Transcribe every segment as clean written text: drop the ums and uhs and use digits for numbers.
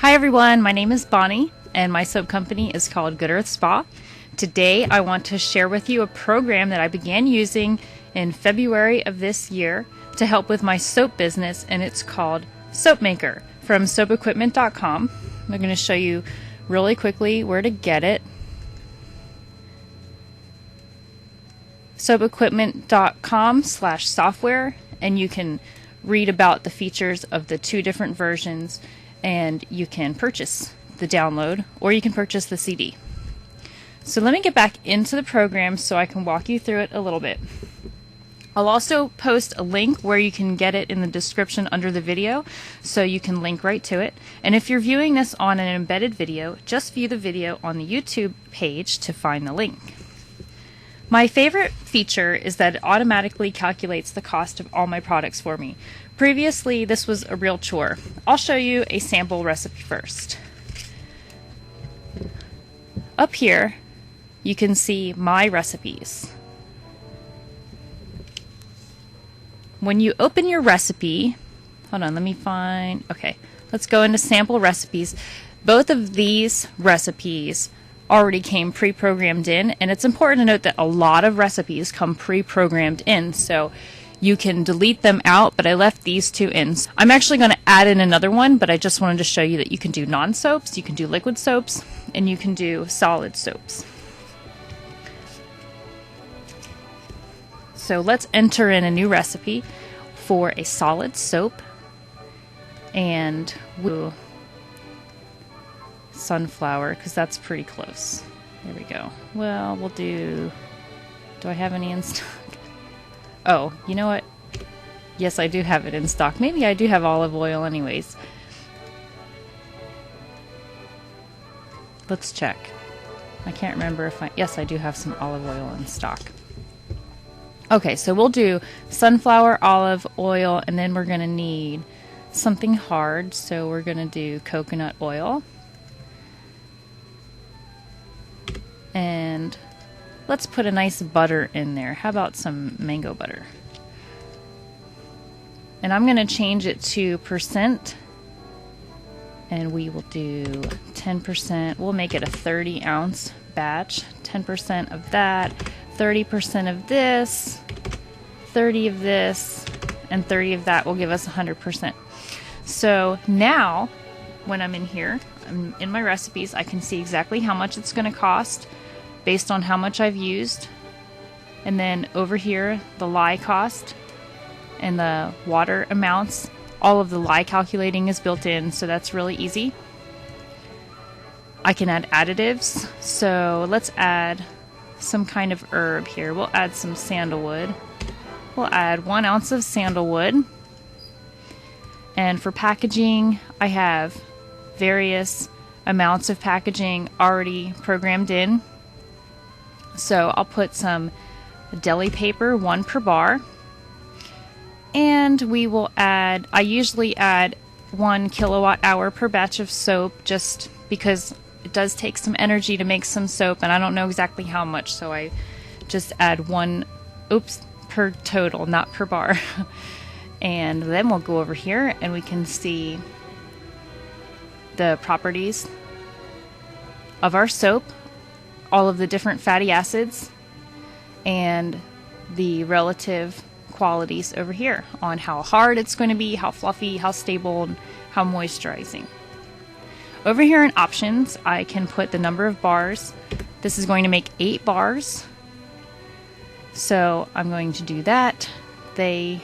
Hi everyone, my name is Bonnie and my soap company is called Good Earth Spa. Today I want to share with you a program that I began using in February of this year to help with my soap business, and it's called Soapmaker from soapequipment.com. I'm going to show you really quickly where to get it. soapequipment.com/software, and you can read about the features of the two different versions, and you can purchase the download or you can purchase the CD. So let me get back into the program so I can walk you through it a little bit. I'll also post a link where you can get it in the description under the video, so you can link right to it. And if you're viewing this on an embedded video, just view the video on the YouTube page to find the link. My favorite feature is that it automatically calculates the cost of all my products for me. Previously, this was a real chore. I'll show you a sample recipe first. Up here, you can see my recipes. When you open your recipe, hold on, let me find, okay, let's go into sample recipes. Both of these recipes already came pre-programmed in, and it's important to note that a lot of recipes come pre-programmed in, so you can delete them out, but I left these two in. I'm actually going to add in another one, but I just wanted to show you that you can do non-soaps, you can do liquid soaps, and you can do solid soaps. So let's enter in a new recipe for a solid soap, and we'll sunflower, because that's pretty close. There we go. Well, we'll do I have any in stock? Oh, you know what? Yes, I do have it in stock. Maybe I do have olive oil anyways. Let's check. I can't remember if yes, I do have some olive oil in stock. Okay, so we'll do sunflower, olive oil, and then we're going to need something hard, so we're going to do coconut oil. And let's put a nice butter in there. How about some mango butter? And I'm going to change it to percent, and we will do 10%. We'll make it a 30-ounce batch. 10% of that, 30% of this, 30 of this, and 30 of that will give us 100%. So now, when I'm in here, I'm in my recipes, I can see exactly how much it's going to cost based on how much I've used. And then over here, the lye cost and the water amounts, all of the lye calculating is built in, so that's really easy. I can add additives, so let's add some kind of herb here. We'll add some sandalwood. We'll add 1 ounce of sandalwood. And for packaging, I have various amounts of packaging already programmed in. So I'll put some deli paper, 1 per bar. And we will add, I usually add 1 kilowatt hour per batch of soap, just because it does take some energy to make some soap, and I don't know exactly how much, so I just add 1, per total, not per bar. And then we'll go over here and we can see the properties of our soap, all of the different fatty acids, and the relative qualities over here on how hard it's going to be, how fluffy, how stable, and how moisturizing. Over here in options, I can put the number of bars. This is going to make 8 bars. So I'm going to do that. You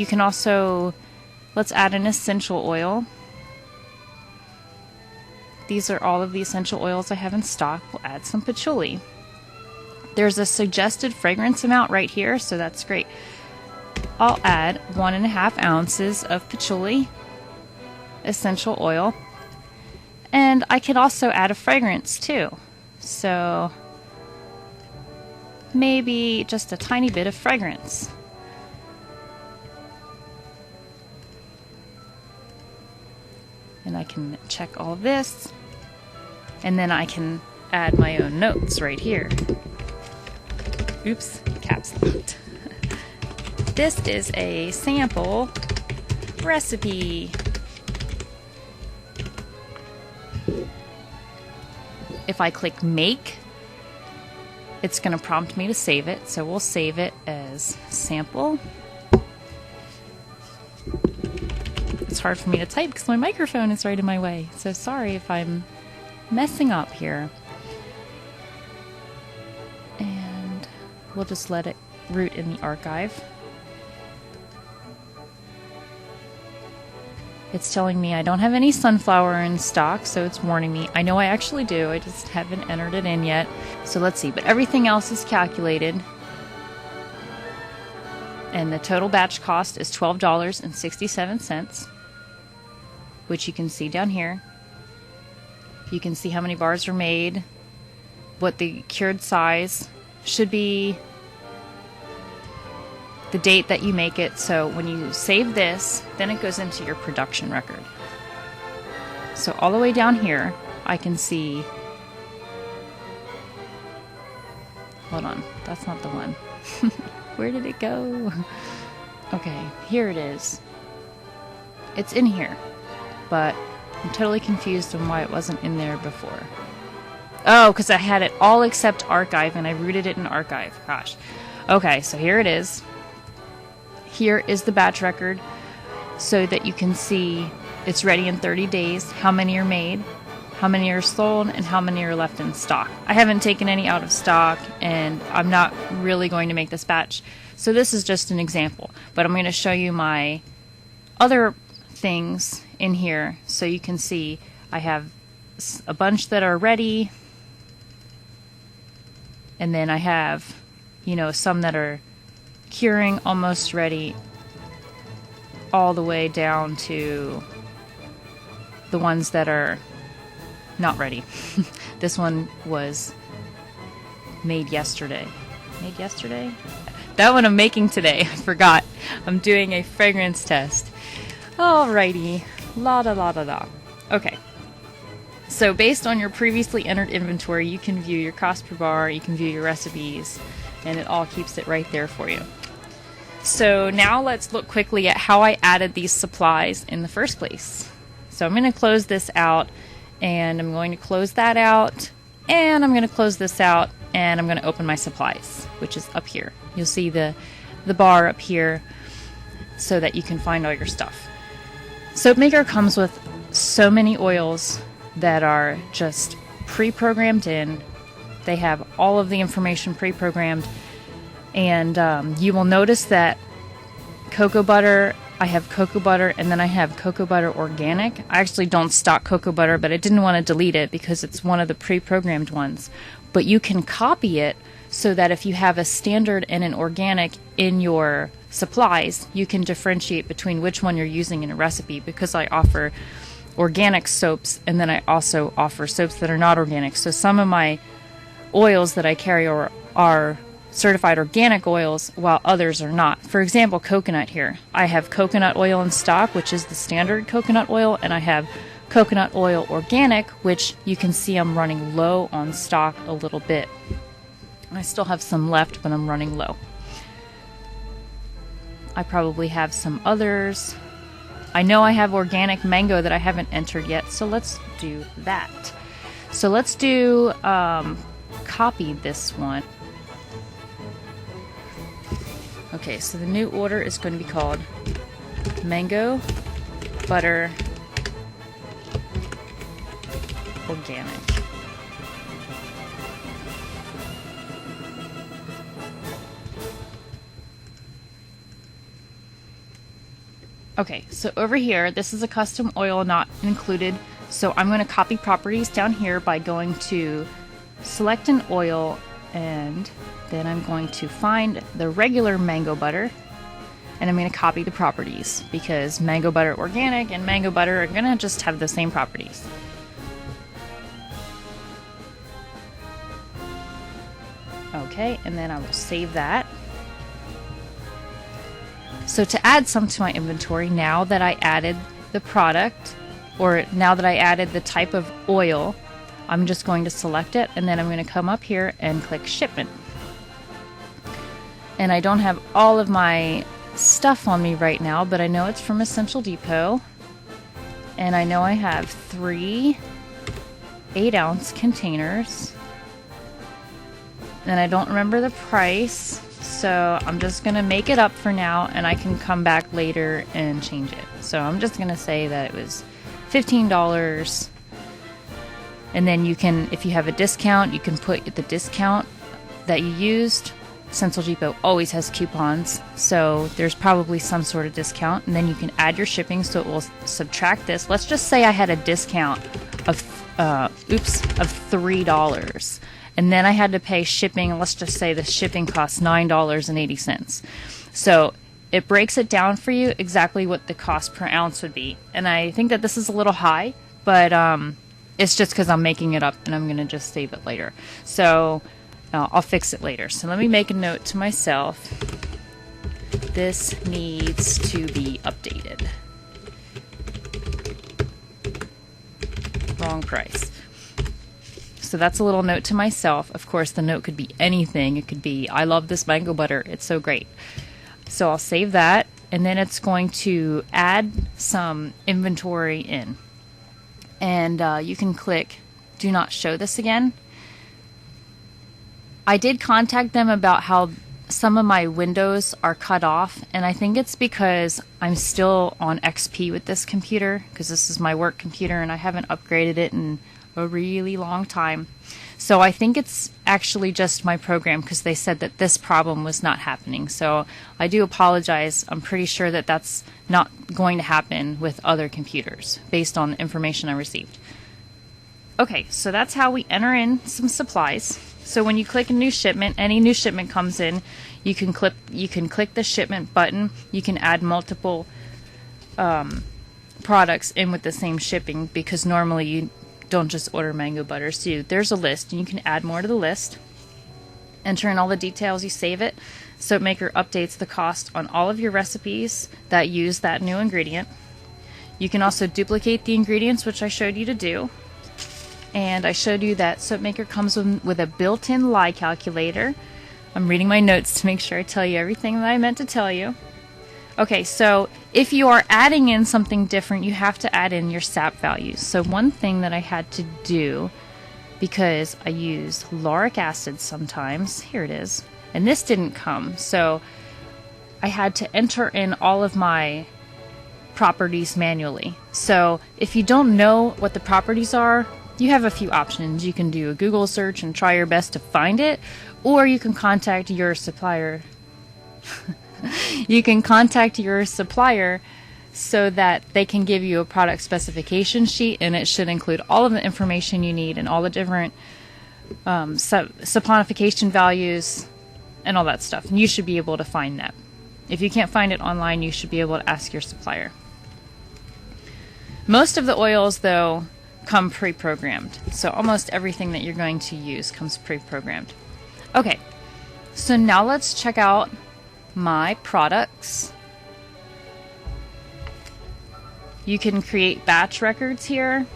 can also, let's add an essential oil. These are all of the essential oils I have in stock. We'll add some patchouli. There's a suggested fragrance amount right here, so that's great. I'll add 1.5 ounces of patchouli essential oil. And I could also add a fragrance too. So maybe just a tiny bit of fragrance. And I can check all of this, and then I can add my own notes right here. Oops, caps locked. This is a sample recipe. if I click make, it's going to prompt me to save it. So we'll save it as sample. It's hard for me to type because my microphone is right in my way. So sorry if I'm messing up here. And we'll just let it root in the archive. It's telling me I don't have any sunflower in stock, so it's warning me. I know I actually do, I just haven't entered it in yet. So let's see, but everything else is calculated. And the total batch cost is $12.67, which you can see down here. You can see how many bars are made, what the cured size should be, the date that you make it. So when you save this, then it goes into your production record. So all the way down here, I can see, hold on, that's not the one. Where did it go? Okay, here it is. It's in here, but I'm totally confused on why it wasn't in there before. Oh, because I had it all except archive and I rooted it in archive. Gosh. Okay, so here it is. Here is the batch record so that you can see it's ready in 30 days, how many are made, how many are sold, and how many are left in stock. I haven't taken any out of stock, and I'm not really going to make this batch. So this is just an example, but I'm going to show you my other things in here so you can see I have a bunch that are ready, and then I have, you know, some that are curing, almost ready, all the way down to the ones that are not ready. This one was made yesterday. Made yesterday? That one I'm making today. I forgot. I'm doing a fragrance test. Alrighty. La da la da da. Okay. So based on your previously entered inventory, you can view your cost per bar, you can view your recipes, and it all keeps it right there for you. So now let's look quickly at how I added these supplies in the first place. So I'm going to close this out, and I'm going to close that out, and I'm going to close this out, and I'm going to open my supplies, which is up here. You'll see the bar up here so that you can find all your stuff. Soapmaker comes with so many oils that are just pre-programmed in. They have all of the information pre-programmed, and you will notice that cocoa butter, I have cocoa butter, and then I have cocoa butter organic. I actually don't stock cocoa butter, but I didn't want to delete it because it's one of the pre-programmed ones. But you can copy it so that if you have a standard and an organic in your supplies, you can differentiate between which one you're using in a recipe, because I offer organic soaps, and then I also offer soaps that are not organic. So some of my oils that I carry are certified organic oils, while others are not. For example, coconut here. I have coconut oil in stock, which is the standard coconut oil, and I have coconut oil organic, which you can see I'm running low on stock a little bit. I still have some left, but I'm running low. I probably have some others. I know I have organic mango that I haven't entered yet, so let's do that. So let's do copy this one. Okay, so the new order is going to be called Mango Butter Organic. Okay, so over here, this is a custom oil not included, so I'm going to copy properties down here by going to select an oil, and then I'm going to find the regular mango butter, and I'm going to copy the properties, because mango butter organic and mango butter are going to just have the same properties. Okay, and then I will save that. So to add some to my inventory, now that I added the product, or now that I added the type of oil, I'm just going to select it, and then I'm going to come up here and click shipment. And I don't have all of my stuff on me right now, but I know it's from Essential Depot, and I know I have 3 8-ounce containers. And I don't remember the price, so I'm just going to make it up for now, and I can come back later and change it. So I'm just going to say that it was $15. And then you can, if you have a discount, you can put the discount that you used. Central Depot always has coupons, so there's probably some sort of discount. And then you can add your shipping, so it will subtract this. Let's just say I had a discount of $3. And then I had to pay shipping. Let's just say the shipping costs $9.80. So it breaks it down for you exactly what the cost per ounce would be. And I think that this is a little high, but it's just because I'm making it up and I'm going to just save it later. So I'll fix it later. So let me make a note to myself. This needs to be updated. Wrong price. So that's a little note to myself. Of course, the note could be anything. It could be, I love this mango butter. It's so great. So I'll save that. And then it's going to add some inventory in. And you can click Do Not Show This Again. I did contact them about how some of my windows are cut off. And I think it's because I'm still on XP with this computer, because this is my work computer and I haven't upgraded it in a really long time. So I think it's actually just my program, because they said that this problem was not happening. So I do apologize. I'm pretty sure that that's not going to happen with other computers based on the information I received. Okay, so that's how we enter in some supplies. So when you click a new shipment, any new shipment comes in, you can click the shipment button. You can add multiple products in with the same shipping, because normally you don't just order mango butter. So there's a list, and you can add more to the list. Enter in all the details, you save it. Soapmaker updates the cost on all of your recipes that use that new ingredient. You can also duplicate the ingredients, which I showed you to do. And I showed you that Soapmaker comes with a built-in lie calculator. I'm reading my notes to make sure I tell you everything that I meant to tell you. Okay, so if you are adding in something different, you have to add in your SAP values. So one thing that I had to do, because I use lauric acid sometimes, here it is, and this didn't come, so I had to enter in all of my properties manually. So if you don't know what the properties are, you have a few options. You can do a Google search and try your best to find it, or you can contact your supplier. You can contact your supplier so that they can give you a product specification sheet, and it should include all of the information you need and all the different saponification values and all that stuff. And you should be able to find that. If you can't find it online, you should be able to ask your supplier. Most of the oils, though, come pre-programmed. So almost everything that you're going to use comes pre-programmed. Okay, so now let's check out my products. You can create batch records here.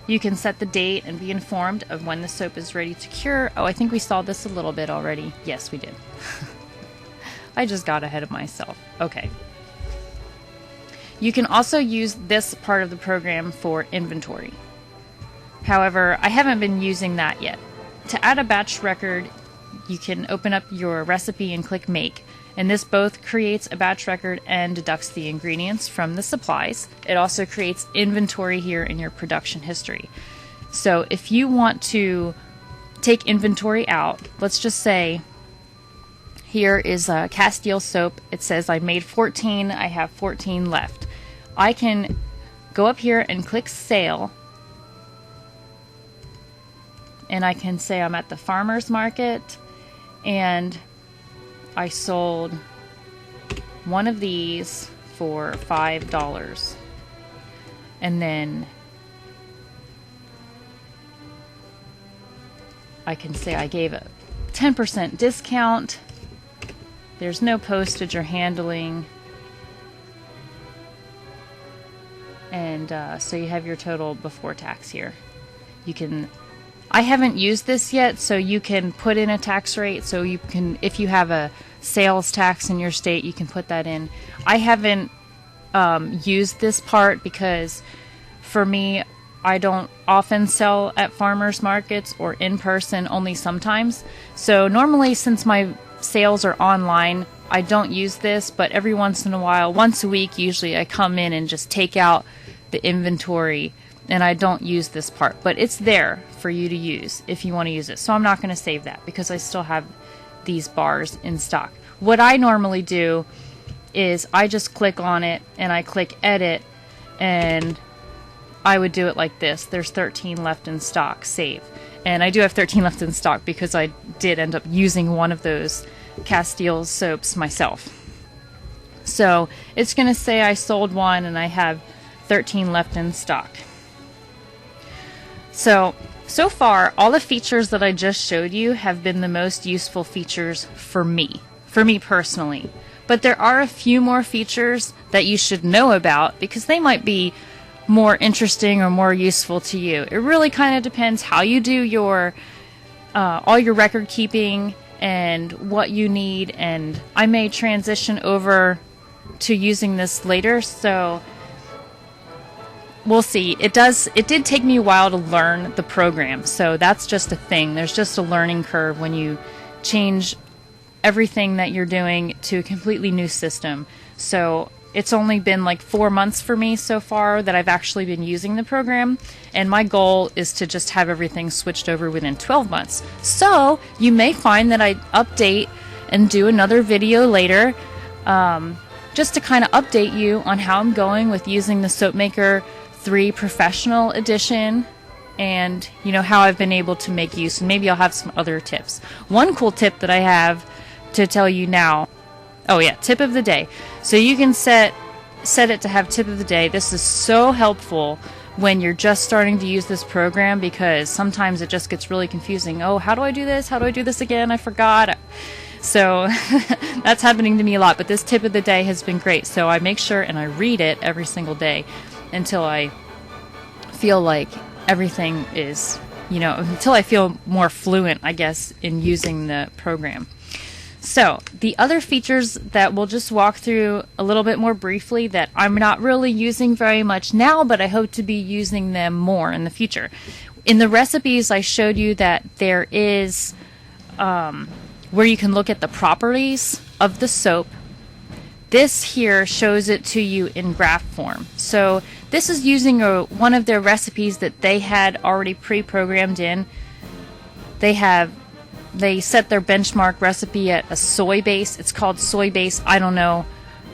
You can set the date and be informed of when the soap is ready to cure. Oh, I think we saw this a little bit already. Yes, we did. I just got ahead of myself. Okay. You can also use this part of the program for inventory. However, I haven't been using that yet. To add a batch record, you can open up your recipe and click Make, and this both creates a batch record and deducts the ingredients from the supplies. It also creates inventory here in your production history. So if you want to take inventory out, let's just say here is a Castile soap. It says I made 14, I have 14 left. I can go up here and click Sale, and I can say I'm at the farmer's market and I sold one of these for $5, and then I can say I gave a 10% discount. There's no postage or handling, and so you have your total before tax here. You can, I haven't used this yet, so you can put in a tax rate. So you can, if you have a sales tax in your state, you can put that in. I haven't used this part because for me, I don't often sell at farmers markets or in person, only sometimes. So normally, since my sales are online, I don't use this, but every once in a while, once a week usually, I come in and just take out the inventory, and I don't use this part, but it's there for you to use if you want to use it. So I'm not going to save that because I still have these bars in stock. What I normally do is I just click on it and I click edit, and I would do it like this. There's 13 left in stock, save. And I do have 13 left in stock because I did end up using one of those Castile soaps myself. So it's going to say I sold one and I have 13 left in stock. So far, all the features that I just showed you have been the most useful features for me personally. But there are a few more features that you should know about because they might be more interesting or more useful to you. It really kind of depends how you do your all your record keeping and what you need, and I may transition over to using this later, so we'll see. It did take me a while to learn the program, so that's just a thing. There's just a learning curve when you change everything that you're doing to a completely new system. So it's only been like 4 months for me so far that I've actually been using the program, and my goal is to just have everything switched over within 12 months. So you may find that I update and do another video later, just to kind of update you on how I'm going with using the Soapmaker 3 Professional Edition, and how I've been able to make use, and maybe I'll have some other tips. One cool tip that I have to tell you now. Oh yeah, tip of the day. So you can set it to have tip of the day. This is so helpful when you're just starting to use this program, because sometimes it just gets really confusing. Oh, how do I do this? How do I do this again? I forgot. So that's happening to me a lot, but this tip of the day has been great. So I make sure and I read it every single day until I feel like everything is, until I feel more fluent, I guess, in using the program. So the other features that we'll just walk through a little bit more briefly that I'm not really using very much now, but I hope to be using them more in the future. In the recipes, I showed you that there is where you can look at the properties of the soap. This here shows it to you in graph form. So this is using one of their recipes that they had already pre-programmed in. They set their benchmark recipe at a soy base. It's called soy base. I don't know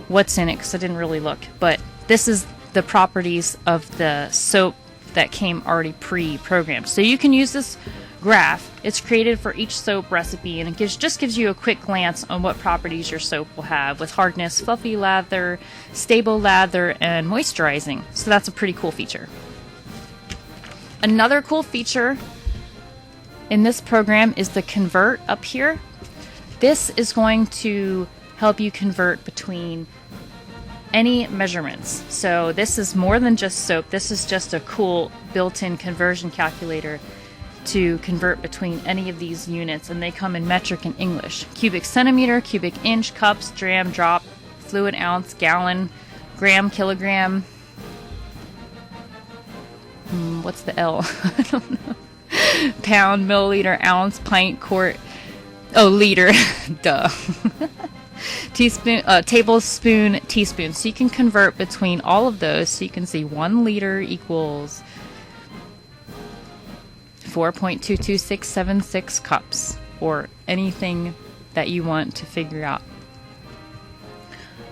what's in it because I didn't really look. But this is the properties of the soap that came already pre-programmed. So you can use this graph. It's created for each soap recipe, and it just gives you a quick glance on what properties your soap will have, with hardness, fluffy lather, stable lather, and moisturizing. So that's a pretty cool feature. Another cool feature in this program is the convert up here. This is going to help you convert between any measurements. So this is more than just soap. This is just a cool built-in conversion calculator to convert between any of these units, and they come in metric and English. Cubic centimeter, cubic inch, cups, dram, drop, fluid ounce, gallon, gram, kilogram. What's the L? I don't know. Pound, milliliter, ounce, pint, quart. Oh, liter. Duh. Teaspoon, tablespoon, teaspoon. So you can convert between all of those. So you can see 1 liter equals 4.22676 cups, or anything that you want to figure out.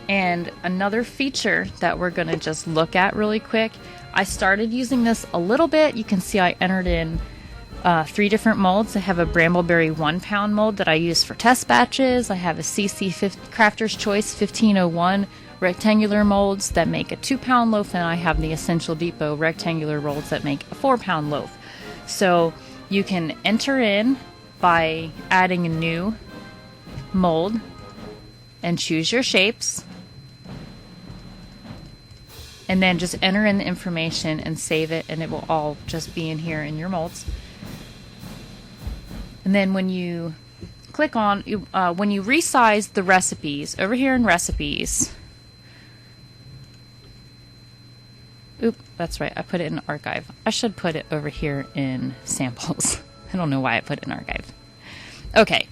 And another feature that we're going to just look at really quick. I started using this a little bit. You can see I entered in 3 different molds. I have a Brambleberry 1 pound mold that I use for test batches. I have a CC Crafter's Choice 1501 rectangular molds that make a 2 pound loaf, and I have the Essential Depot rectangular molds that make a 4 pound loaf. So you can enter in by adding a new mold and choose your shapes, and then just enter in the information and save it, and it will all just be in here in your molds. And then when you click on, when you resize the recipes, over here in recipes, Oop, that's right. I put it in archive. I should put it over here in samples. I don't know why I put it in archive. Okay.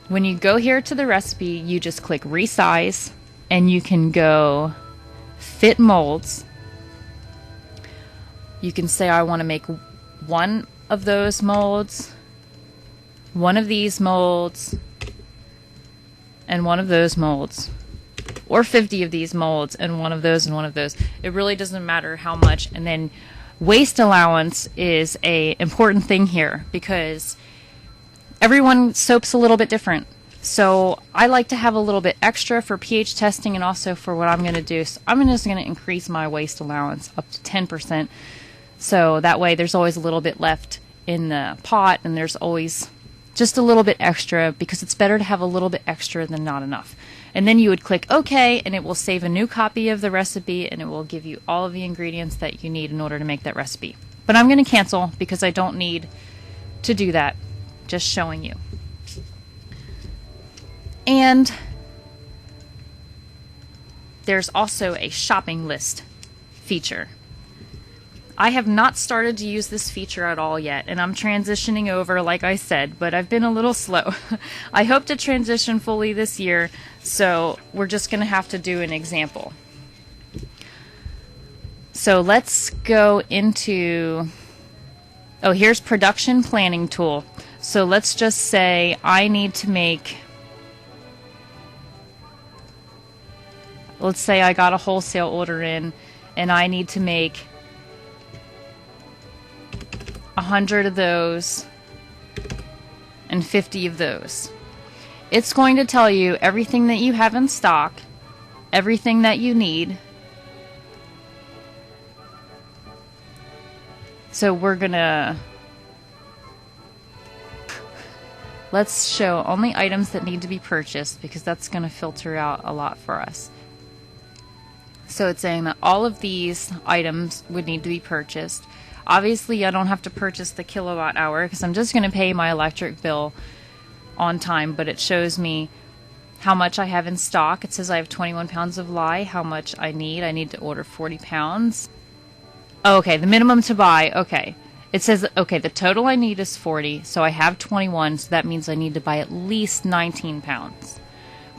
When you go here to the recipe, you just click resize and you can go fit molds. You can say I want to make one of those molds, one of these molds, and one of those molds, or 50 of these molds and one of those and one of those. It really doesn't matter how much. And then waste allowance is a important thing here because everyone soap's a little bit different. So I like to have a little bit extra for pH testing and also for what I'm going to do. So I'm just going to increase my waste allowance up to 10%. So that way there's always a little bit left in the pot and there's always just a little bit extra because it's better to have a little bit extra than not enough. And then you would click OK and it will save a new copy of the recipe and it will give you all of the ingredients that you need in order to make that recipe. But I'm going to cancel because I don't need to do that. Just showing you. And there's also a shopping list feature. I have not started to use this feature at all yet, and I'm transitioning over, like I said, but I've been a little slow. I hope to transition fully this year, so we're just going to have to do an example. So let's go into, oh, here's production planning tool. So let's just say I need to make, let's say I got a wholesale order in, and I need to make 100 of those and 50 of those. It's going to tell you everything that you have in stock, everything that you need. So we're gonna, let's show only items that need to be purchased because that's going to filter out a lot for us. So it's saying that all of these items would need to be purchased. Obviously, I don't have to purchase the kilowatt hour because I'm just going to pay my electric bill on time, but it shows me how much I have in stock. It says I have 21 pounds of lye, how much I need to order 40 pounds. Oh, okay, the minimum to buy, okay. It says, okay, the total I need is 40, so I have 21, so that means I need to buy at least 19 pounds.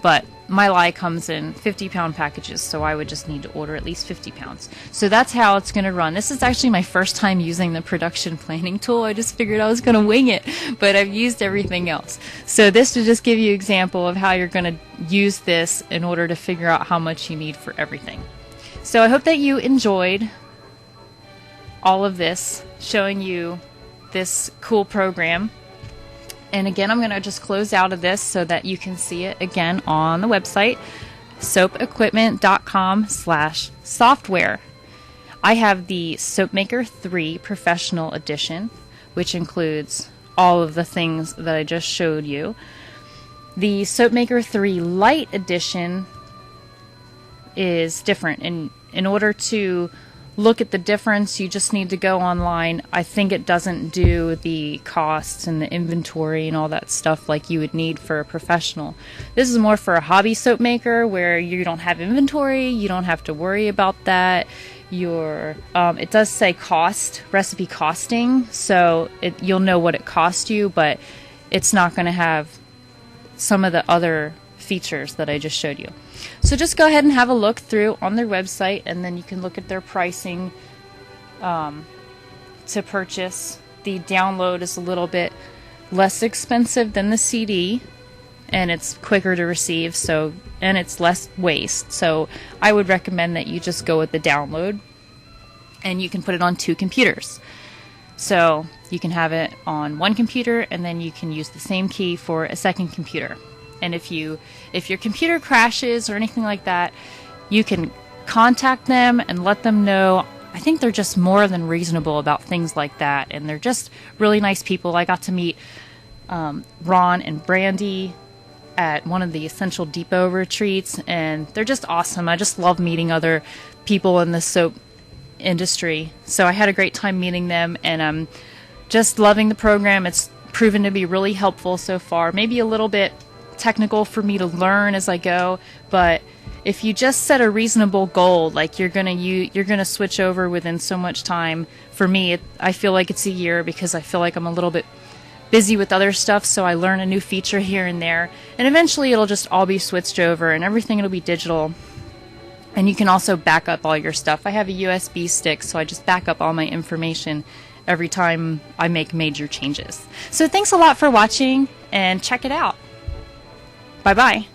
But my lye comes in 50-pound packages, so I would just need to order at least 50 pounds. So that's how it's going to run. This is actually my first time using the production planning tool. I just figured I was going to wing it, but I've used everything else. So this would just give you an example of how you're going to use this in order to figure out how much you need for everything. So I hope that you enjoyed all of this, showing you this cool program. And again, I'm going to just close out of this so that you can see it again on the website, soapequipment.com/software. I have the Soapmaker 3 Professional Edition, which includes all of the things that I just showed you. The Soapmaker 3 Lite Edition is different. And in order to look at the difference, you just need to go online. I think it doesn't do the costs and the inventory and all that stuff like you would need for a professional. This is more for a hobby soap maker where you don't have inventory, you don't have to worry about that. It does say cost, recipe costing, so you'll know what it cost you, but it's not going to have some of the other features that I just showed you. So just go ahead and have a look through on their website, and then you can look at their pricing to purchase. The download is a little bit less expensive than the CD, and it's quicker to receive, and it's less waste. So I would recommend that you just go with the download, and you can put it on 2 computers. So you can have it on one computer, and then you can use the same key for a second computer. And if your computer crashes or anything like that, you can contact them and let them know. I think they're just more than reasonable about things like that, and they're just really nice people. I got to meet Ron and Brandy at one of the Essential Depot retreats, and they're just awesome. I just love meeting other people in the soap industry. So I had a great time meeting them, and I'm just loving the program. It's proven to be really helpful so far. Maybe a little bit technical for me to learn as I go, but If you just set a reasonable goal, like you're gonna switch over within so much time. For me, I feel like it's a year because I feel like I'm a little bit busy with other stuff, so I learn a new feature here and there, and eventually it'll just all be switched over and everything will be digital. And you can also back up all your stuff. I have a USB stick, so I just back up all my information every time I make major changes. So thanks a lot for watching, and check it out. Bye bye.